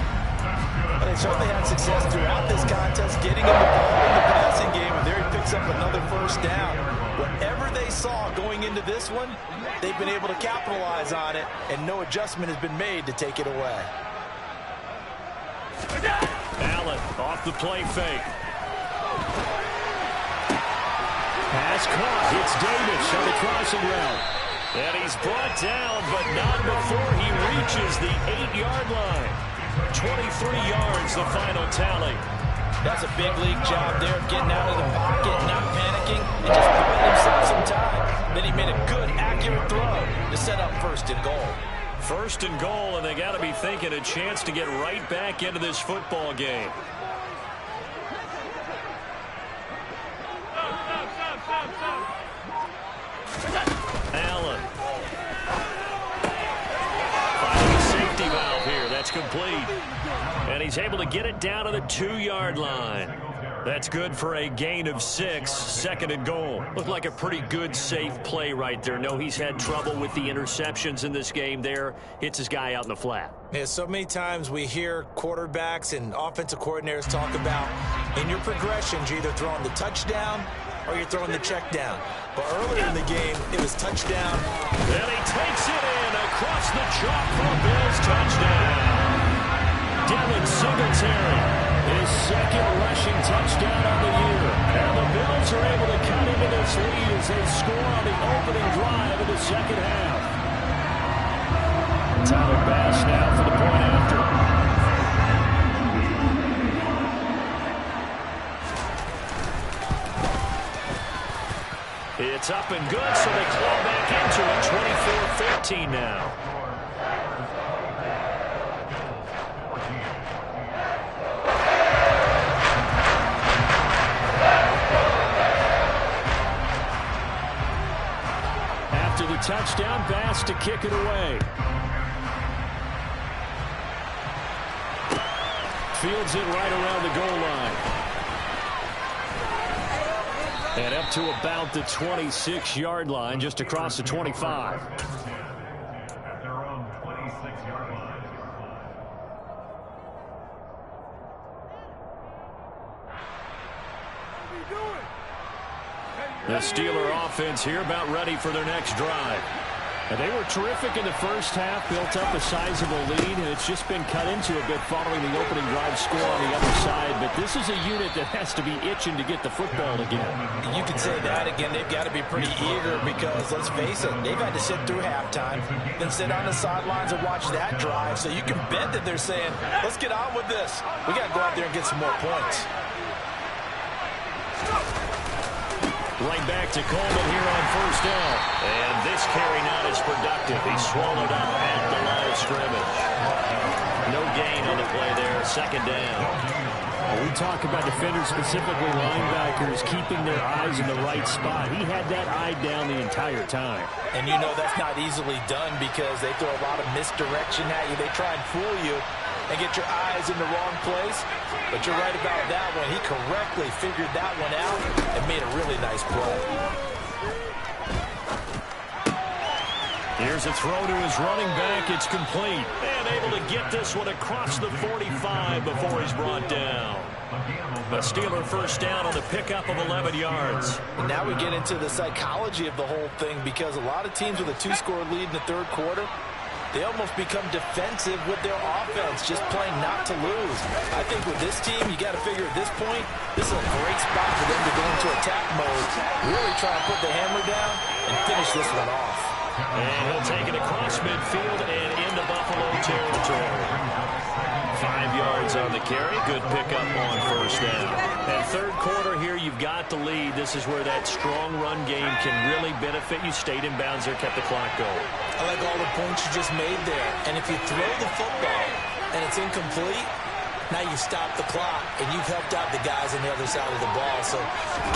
[SPEAKER 9] Well, they certainly had success throughout this contest getting him the ball in the passing game, and there he picks up another first down. Whatever they saw going into this one, they've been able to capitalize on it, and no adjustment has been made to take it away.
[SPEAKER 10] Allen off the play fake. Pass caught. It's Davis on the crossing route. And he's brought down, but not before he reaches the 8-yard line. 23 yards, the final tally.
[SPEAKER 9] That's a big league job there of getting out of the pocket, not panicking, and just buying himself some time. Then he made a good, accurate throw to set up first and goal.
[SPEAKER 10] First and goal, and they got to be thinking a chance to get right back into this football game. Allen. Finding a safety valve here. That's complete. And he's able to get it down to the 2-yard line. That's good for a gain of 6, second and goal. Looked like a pretty good, safe play right there. No, he's had trouble with the interceptions in this game there. Hits his guy out in the flat.
[SPEAKER 9] Yeah, so many times we hear quarterbacks and offensive coordinators talk about in your progressions, you're either throwing the touchdown or you're throwing the check down. But earlier in the game, it was touchdown.
[SPEAKER 10] And he takes it in across the chalk for a Bills touchdown. Devin Singletary. His second rushing touchdown on the year. And the Bills are able to cut into this lead as they score on the opening drive of the second half. Tyler Bass now for the point after. It's up and good, so they claw back into it. 24-14 now. Touchdown, Bass to kick it away. Fields it right around the goal line. And up to about the 26-yard line, just across the 25.
[SPEAKER 11] At their own 26-yard line.
[SPEAKER 10] The Steeler offense here about ready for their next drive. And they were terrific in the first half, built up a sizable lead, and it's just been cut into a bit following the opening drive score on the other side. But this is a unit that has to be itching to get the football again.
[SPEAKER 9] You can say that again. They've got to be pretty eager because, let's face it, they've had to sit through halftime, then sit on the sidelines and watch that drive. So you can bet that they're saying, let's get on with this. We got to go out there and get some more points.
[SPEAKER 10] Right back to Coleman here on first down. And this carry not as productive. He swallowed up at the line of scrimmage. No gain on the play there. Second down. We talk about defenders, specifically linebackers, keeping their eyes in the right spot. He had that eye down the entire time.
[SPEAKER 9] And you know that's not easily done because they throw a lot of misdirection at you. They try and fool you and get your eyes in the wrong place. But you're right about that one. He correctly figured that one out and made a really nice play.
[SPEAKER 10] Here's a throw to his running back. It's complete. And able to get this one across the 45 before he's brought down.
[SPEAKER 7] A Steeler first down on the pickup of 11 yards.
[SPEAKER 9] And now we get into the psychology of the whole thing, because a lot of teams with a 2-score lead in the third quarter, they almost become defensive with their offense, just playing not to lose. I think with this team, you got to figure at this point, this is a great spot for them to go into attack mode, really try to put the hammer down and finish this one off.
[SPEAKER 7] And he'll take it across midfield and into Buffalo territory. 5 yards on the carry. Good pickup on first down. And third quarter here, you've got the lead. This is where that strong run game can really benefit you. Stayed in bounds there, kept the clock going.
[SPEAKER 8] I like all the points you just made there. And if you throw the football and it's incomplete, now you stop the clock, and you've helped out the guys on the other side of the ball. So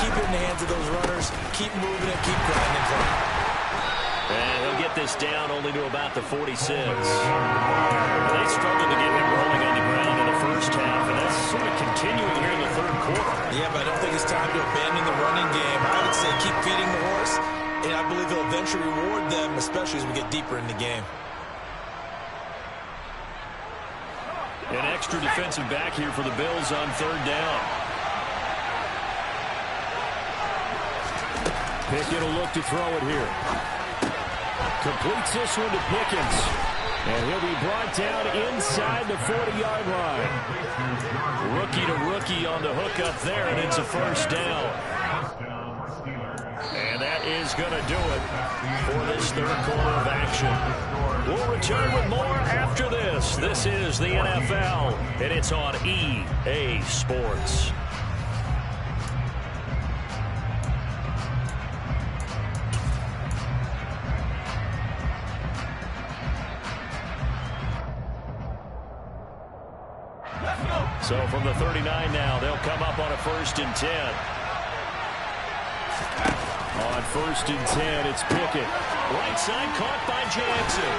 [SPEAKER 8] keep it in the hands of those runners. Keep moving it. Keep grinding clock.
[SPEAKER 7] And he'll get this down only to about the 46. They struggled to get him rolling on the ground in the first half, and that's sort of continuing here in the third quarter.
[SPEAKER 8] Yeah, but I don't think it's time to abandon the running game. I would say keep feeding the horse, and I believe he'll eventually reward them, especially as we get deeper in the game.
[SPEAKER 7] An extra defensive back here for the Bills on third down.
[SPEAKER 10] Pickett will look to throw it here. Completes this one to Pickens. And he'll be brought down inside the 40-yard line.
[SPEAKER 7] Rookie to rookie on the hook up there, and it's a first down. And that is going to do it for this third quarter of action. We'll return with more after this. This is the NFL, and it's on EA Sports. So from the 39 now, they'll come up on a 1st and 10.
[SPEAKER 10] On 1st and 10, it's Pickett.
[SPEAKER 7] Right side caught by Jackson.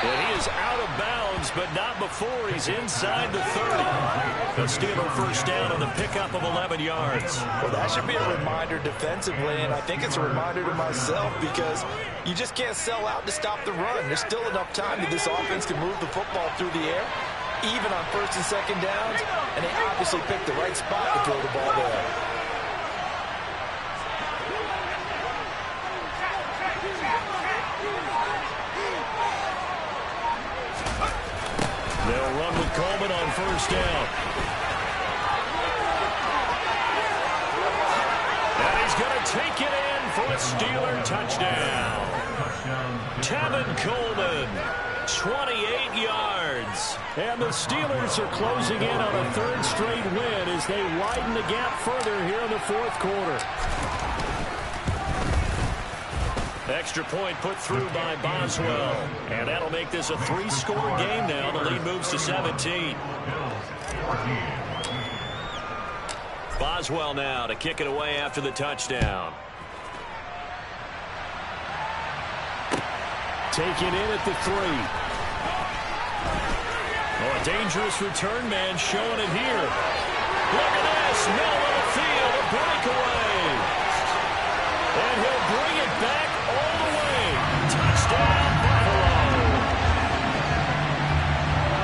[SPEAKER 7] And he is out of bounds, but not before he's inside the 30. The Steeler first down on the pickup of 11 yards.
[SPEAKER 9] Well, that should be a reminder defensively, and I think it's a reminder to myself, because you just can't sell out to stop the run. There's still enough time that this offense can move the football through the air, even on 1st and 2nd downs, and they obviously picked the right spot to throw the ball there.
[SPEAKER 7] They'll run with Coleman on 1st down. And he's going to take it in for a Steeler touchdown. Tevin Coleman, 28 yards.
[SPEAKER 10] And the Steelers are closing in on a 3rd straight win as they widen the gap further here in the 4th quarter.
[SPEAKER 7] Extra point put through by Boswell. And that'll make this a 3-score game now. The lead moves to 17. Boswell now to kick it away after the touchdown.
[SPEAKER 10] Taken in at the 3.
[SPEAKER 7] Oh, a dangerous return man showing it here. Look at this. Middle of the field, a breakaway. And he'll bring it back all the way. Touchdown, Buffalo.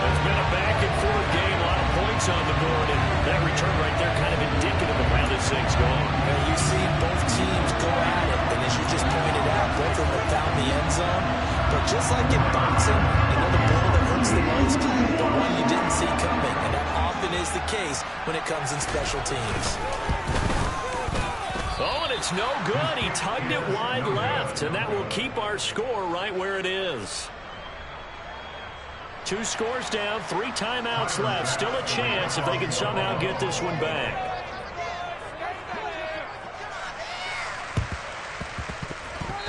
[SPEAKER 7] It's been a back-and-forth game. A lot of points on the board. And that return right there kind of indicative of how this thing's going.
[SPEAKER 8] And you see both teams go at it. And as you just pointed out, both of them have found the end zone. But just like in boxing, you know the blow that hurts the most, the one you didn't see coming. And that often is the case when it comes in special teams.
[SPEAKER 7] Oh, and it's no good. He tugged it wide left, and that will keep our score right where it is. 2 scores down, 3 timeouts left. Still a chance if they can somehow get this one back.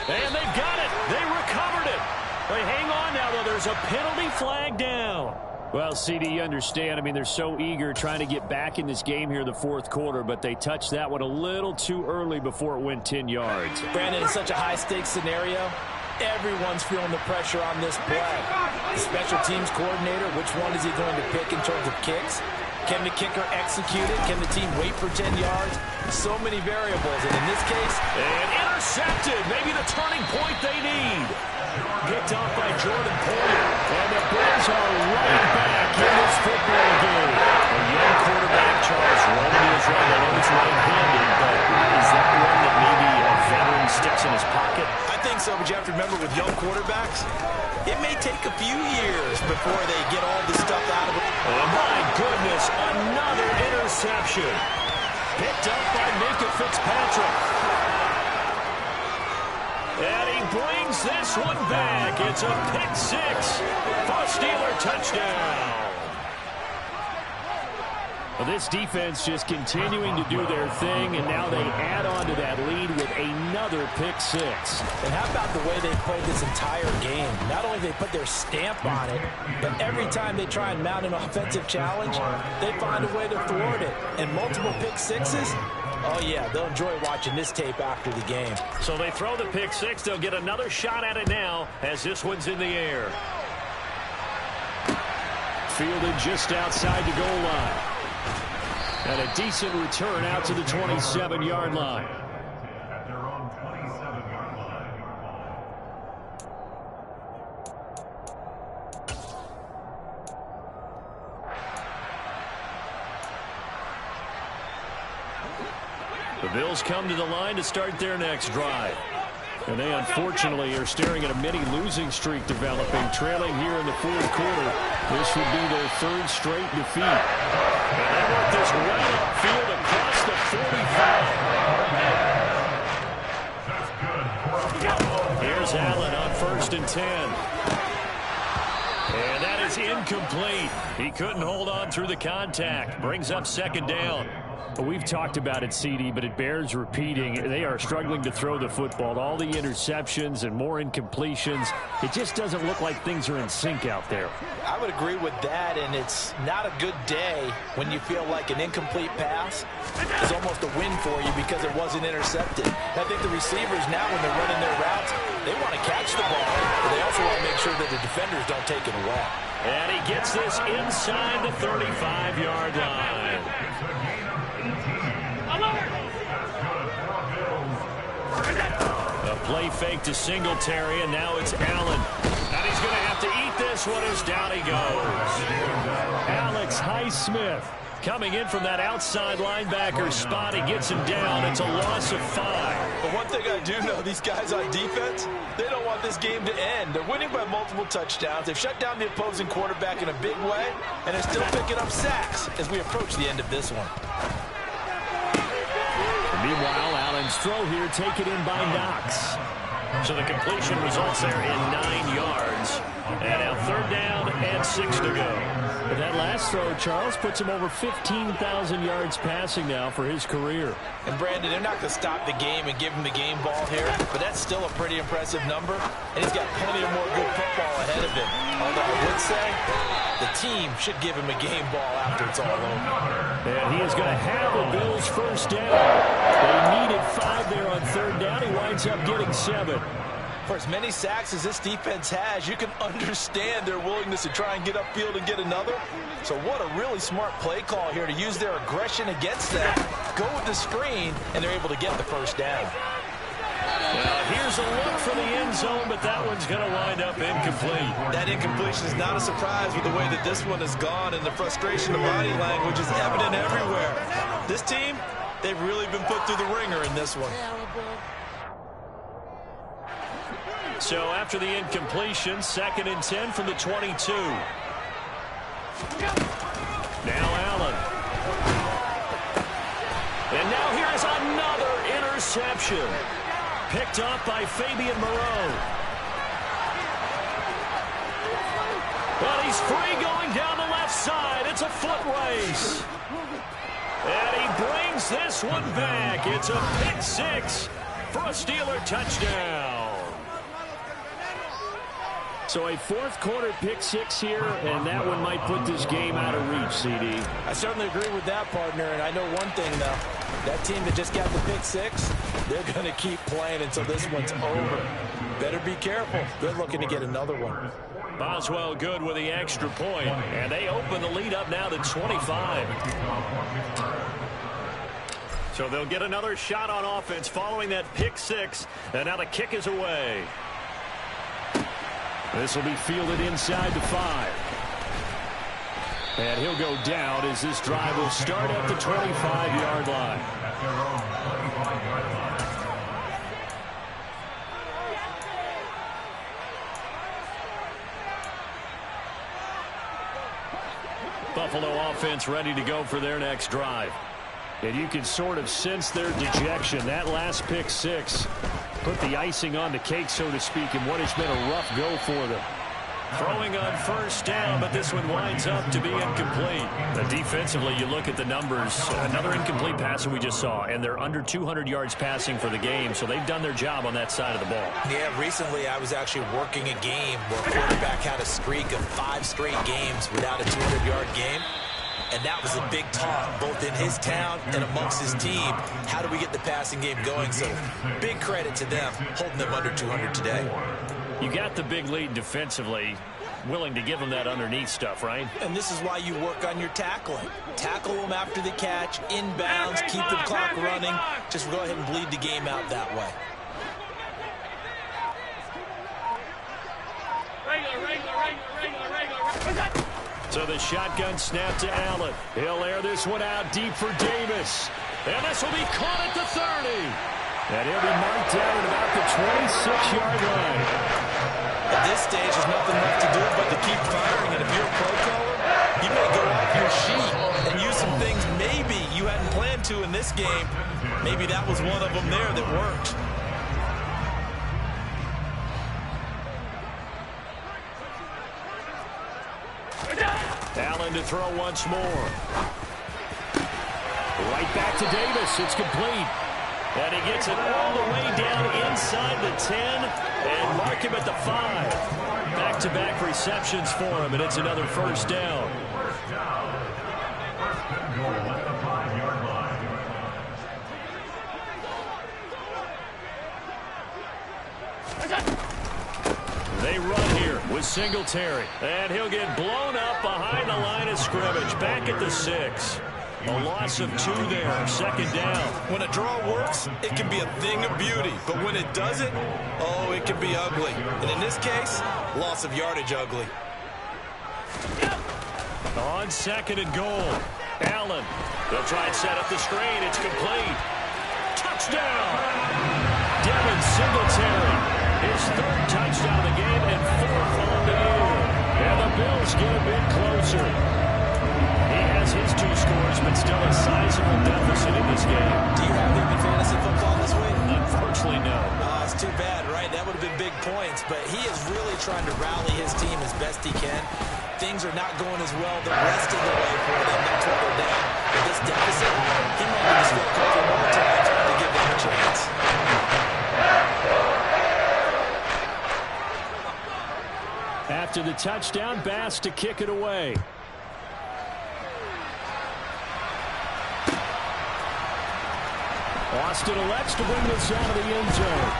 [SPEAKER 7] And they've got it. They recovered it. They hang on now, though. There's a penalty flag down.
[SPEAKER 10] Well, CD, you understand. I mean, they're so eager trying to get back in this game here in the 4th quarter, but they touched that one a little too early before it went 10 yards.
[SPEAKER 8] Brandon, in such a high-stakes scenario, everyone's feeling the pressure on this play. The special teams coordinator, which one is he going to pick in terms of kicks? Can the kicker execute it? Can the team wait for 10 yards? So many variables, and in this case...
[SPEAKER 7] And intercepted. Maybe the turning point they need. Picked off by Jordan Poyer.
[SPEAKER 10] And the Bills are right back in this football game.
[SPEAKER 7] A young quarterback
[SPEAKER 10] trouble. It's right-handed, but is that one that maybe a veteran sticks in his pocket?
[SPEAKER 8] I think so, but you have to remember with young quarterbacks, it may take a few years before they get all this stuff out of it.
[SPEAKER 10] Oh, my goodness, another interception. Picked up by Minkah Fitzpatrick. And he brings this one back. It's a pick six for a Steeler touchdown. Well, this defense just continuing to do their thing, and now they add on to that lead with another pick six.
[SPEAKER 9] And how about the way they played this entire game? Not only do they put their stamp on it, but every time they try and mount an offensive challenge, they find a way to thwart it. And multiple pick sixes, oh yeah, they'll enjoy watching this tape after the game.
[SPEAKER 10] So they throw the pick six. They'll get another shot at it now as this one's in the air. Fielded just outside the goal line. And a decent return out to the 27-yard line.
[SPEAKER 11] At their own 27-yard line.
[SPEAKER 10] The Bills come to the line to start their next drive. And they unfortunately are staring at a mini losing streak developing, trailing here in the fourth quarter. This would be their third straight defeat. And they work this right upfield across the 45. Here's Allen on 1st and 10. And that is incomplete. He couldn't hold on through the contact. Brings up 2nd down. We've talked about it, CD, but it bears repeating. They are struggling to throw the football. All the interceptions and more incompletions. It just doesn't look like things are in sync out there.
[SPEAKER 9] I would agree with that, and it's not a good day when you feel like an incomplete pass is almost a win for you because it wasn't intercepted. I think the receivers now, when they're running their routes, they want to catch the ball, but they also want to make sure that the defenders don't take it away.
[SPEAKER 10] And he gets this inside the 35-yard line. A play fake to Singletary, and now it's Allen. And he's going to have to eat this one as down he goes. Alex Highsmith coming in from that outside linebacker spot. He gets him down. It's a loss of 5.
[SPEAKER 9] But one thing I do know, these guys on defense, they don't want this game to end. They're winning by multiple touchdowns. They've shut down the opposing quarterback in a big way, and they're still picking up sacks as we approach the end of this one.
[SPEAKER 10] Meanwhile, Allen's throw here taken in by Knox. So the completion results there in 9 yards. And now 3rd down and 6 to go. But that last throw, Charles, puts him over 15,000 yards passing now for his career.
[SPEAKER 9] And Brandon, they're not going to stop the game and give him the game ball here, but that's still a pretty impressive number, and he's got plenty of more good football ahead of him. Although I would say the team should give him a game ball after it's all over.
[SPEAKER 10] And he is going to have a Bills first down. They needed 5 there on 3rd down. He winds up getting 7.
[SPEAKER 9] For as many sacks as this defense has, you can understand their willingness to try and get upfield and get another. So what a really smart play call here to use their aggression against them, go with the screen, and they're able to get the first down.
[SPEAKER 10] Well, here's a look for the end zone, but that one's going to wind up incomplete.
[SPEAKER 9] That incompletion is not a surprise with the way that this one has gone, and the frustration of body language is evident everywhere. This team, they've really been put through the ringer in this one.
[SPEAKER 10] So after the incompletion, 2nd and 10 from the 22. Now Allen. And now here's another interception. Picked up by Fabian Moreau. But he's free going down the left side. It's a foot race. And he brings this one back. It's a pick 6 for a Steeler touchdown. So a 4th quarter pick 6 here, and that one might put this game out of reach, CD.
[SPEAKER 9] I certainly agree with that, partner, and I know one thing, though. That team that just got the pick 6, they're going to keep playing until this one's over. Better be careful. They're looking to get another one.
[SPEAKER 10] Boswell good with the extra point, and they open the lead up now to 25. So they'll get another shot on offense following that pick 6, and now the kick is away. This will be fielded inside the 5. And he'll go down as this drive will start at the 25-yard line.
[SPEAKER 11] At their own 25-yard line.
[SPEAKER 10] Buffalo offense ready to go for their next drive. And you can sort of sense their dejection. That last pick six put the icing on the cake, so to speak, in what has been a rough go for them. Throwing on first down, but this one winds up to be incomplete. Defensively, you look at the numbers. Another incomplete pass that we just saw, and they're under 200 yards passing for the game, so they've done their job on that side of the ball.
[SPEAKER 8] Yeah, recently I was actually working a game where a quarterback had a streak of 5 straight games without a 200-yard game. And that was a big talk, both in his town and amongst his team. How do we get the passing game going? So big credit to them, holding them under 200 today.
[SPEAKER 10] You got the big lead defensively, willing to give them that underneath stuff, right?
[SPEAKER 8] And this is why you work on your tackling. Tackle them after the catch, inbounds, keep the clock running. Just go ahead and bleed the game out that way.
[SPEAKER 10] So the shotgun snap to Allen. He'll air this one out deep for Davis. And this will be caught at the 30. And he'll be marked down at about the 26-yard line.
[SPEAKER 8] At this stage, there's nothing left to do but to keep firing. And if you're a play caller, you may go off your sheet and use some things maybe you hadn't planned to in this game. Maybe that was one of them there that worked.
[SPEAKER 10] Allen to throw once more. Right back to Davis. It's complete. And he gets it all the way down inside the 10 and mark him at the 5. Back-to-back receptions for him, and it's another first down.
[SPEAKER 11] First down. First and goal at the 5-yard line.
[SPEAKER 10] They run here with Singletary. And he'll get blown up behind the line of scrimmage. Back at the 6. A loss of 2 there, second down.
[SPEAKER 8] When a draw works, it can be a thing of beauty. But when it doesn't, oh, it can be ugly. And in this case, loss of yardage ugly.
[SPEAKER 10] On second and goal, Allen. They'll try and set up the screen. It's complete. Touchdown! Devin Singletary. His 3rd touchdown of the game and 4th on the year. And the Bills get a bit closer. He has his 2 scores, but still a sizable deficit in this game.
[SPEAKER 8] Do you have him in fantasy football this week?
[SPEAKER 10] Unfortunately, no.
[SPEAKER 8] It's too bad, right? That would have been big points, but he is really trying to rally his team as best he can. Things are not going as well the rest of the way for them. That's why they're down. With this deficit, he might need to score a couple more times to give them a chance.
[SPEAKER 10] After the touchdown, Bass to kick it away. Austin elects to bring this out of the end zone.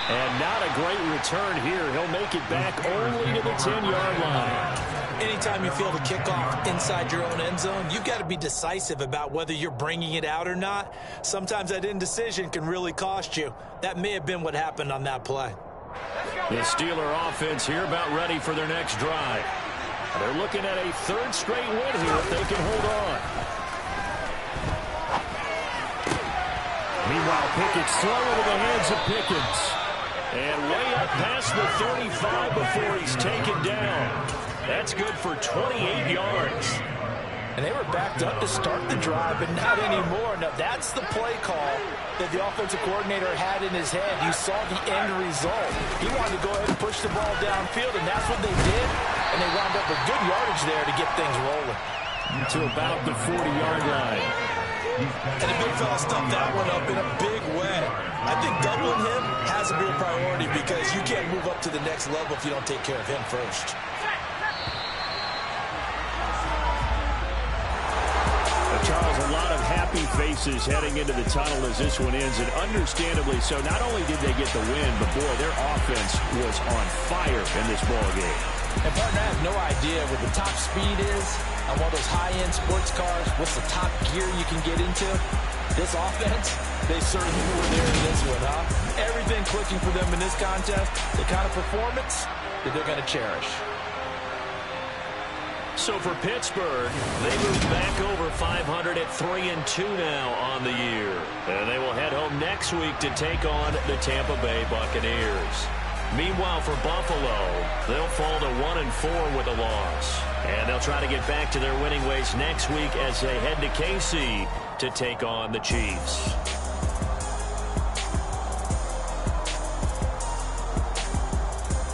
[SPEAKER 10] And not a great return here. He'll make it back only to the 10-yard line.
[SPEAKER 8] Anytime you feel the kickoff inside your own end zone, you've got to be decisive about whether you're bringing it out or not. Sometimes that indecision can really cost you. That may have been what happened on that play.
[SPEAKER 10] The Steeler offense here about ready for their next drive. They're looking at a 3rd straight win here if they can hold on. Meanwhile, Pickett's throw into the hands of Pickens. And way up past the 35 before he's taken down. That's good for 28 yards.
[SPEAKER 9] And they were backed up to start the drive, but not anymore. Now, that's the play call that the offensive coordinator had in his head. You saw the end result. He wanted to go ahead and push the ball downfield, and that's what they did. And they wound up with good yardage there to get things rolling.
[SPEAKER 10] To about the 40-yard line.
[SPEAKER 8] And the big fella stuffed that one up in a big way. I think doubling him has a real priority because you can't move up to the next level if you don't take care of him first.
[SPEAKER 10] Charles, a lot of happy faces heading into the tunnel as this one ends, and understandably so. Not only did they get the win, but boy, their offense was on fire in this ball game.
[SPEAKER 9] And partner, I have no idea what the top speed is on one of those high-end sports cars. What's the top gear you can get into? This offense, they certainly were there in this one, huh? Everything clicking for them in this contest, the kind of performance that they're going to cherish.
[SPEAKER 7] So for Pittsburgh, they move back over 500 at 3-2 now on the year. And they will head home next week to take on the Tampa Bay Buccaneers. Meanwhile, for Buffalo, they'll fall to 1-4 with a loss. And they'll try to get back to their winning ways next week as they head to KC to take on the Chiefs.